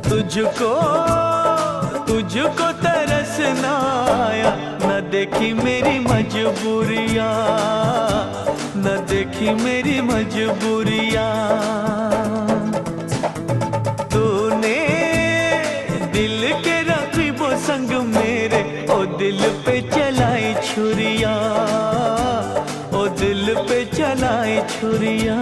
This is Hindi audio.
तुझको तुझको तरस ना आया, न देखी मेरी मजबूरियाँ, न देखी मेरी मजबूरियाँ। तूने दिल के रकीबों संग मेरे ओ दिल पे चलाई छुरियाँ, ओ दिल पे चलाई छुरियाँ।